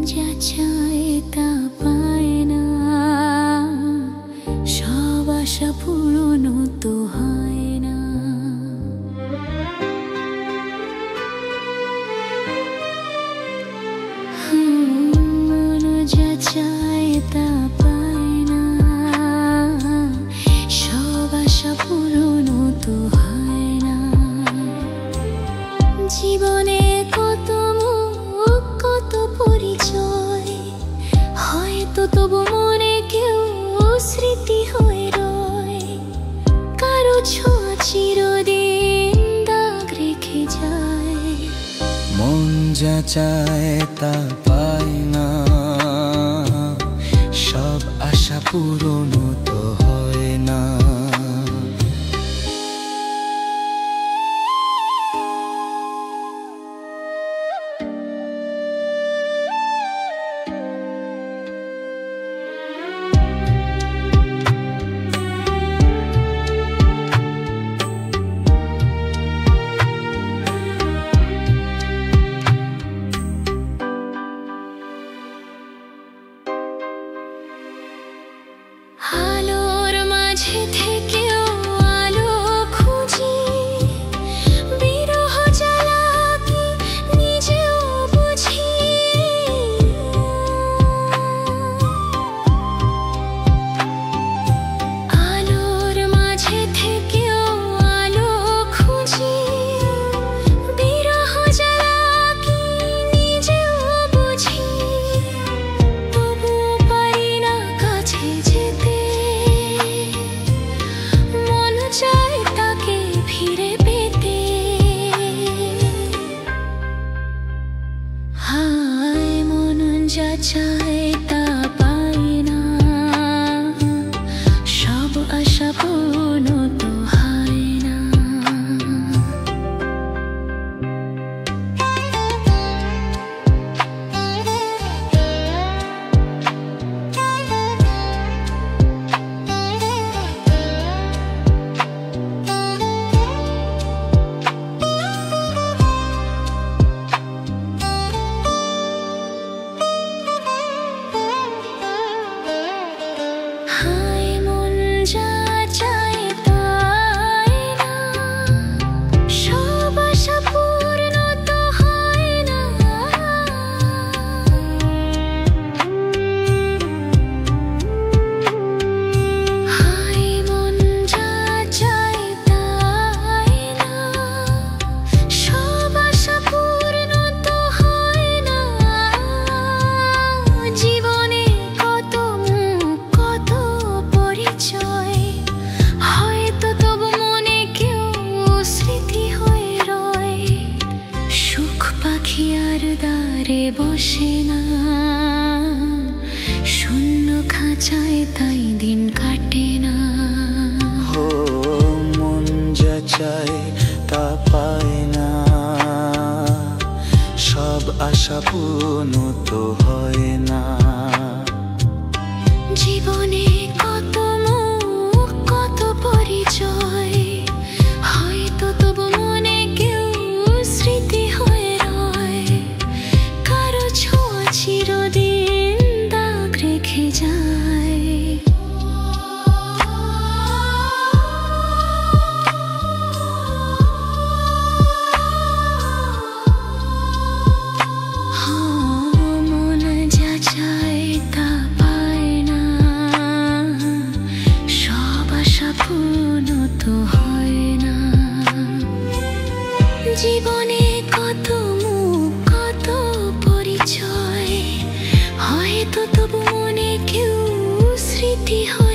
যা চায় তা পায় না, সব আশা পূরণ তো হয় না। মন যা চায় তা পায় না, সব আশা পূরণ তো হয় না। জীবনে কত মুখ কত পরিচয়, হয়তো তবু মনে কেউ স্মৃতি হয়ে রয়। কারো ছোঁয়া চিরদিন দাগ রেখে যায়। মন যা চায় তা পায় না, সব আশা পূরণ তো হয় না। আলোর মাঝে থেকেও আলো খুঁজি, বিরহ জ্বালা কি নিজেও বুঝি। আলোর মাঝে থেকেও আলো খুঁজি, বিরহ জ্বালা কি নিজেও বুঝি। তবু পারি না কাছে যেতে, মন চায় তাকে ফিরে পেতে। হায় মন যা চায় তা পায় না, সব আশা পূর্ণ তো হয় না। হায় মন যা চায় তাই না, সব আশা পূর্ণ তো হয় না। হায় মন যা চায় তাই না, সব আশা পূর্ণ তো হয় না। জীবনে কত মুখ কত পরিচয়, হয়তো তবু মনে কেউ স্মৃতি হয়ে রয়। সুখ পাখি আর দ্বারে বসে না, শূন্য খাঁচায় তাই দিন কাটে না। ও মন যা চায় তা পায় না, সব আশা পূর্ণ তো হয় না। জীবনে কত মুখ কত পরিচয়, হয়তো তবু মনে কেউ স্মৃতি হয়ে রয়। কারো ছোঁয়া চিরদিন দাগ রেখে যায়। মন যা চায় তা পায় না, সব আশা পূর্ণ তো হয় না। জীবনে কত মুখ কত পরিচয়, হয়তো তবু মনে কেউ স্মৃতি হয়।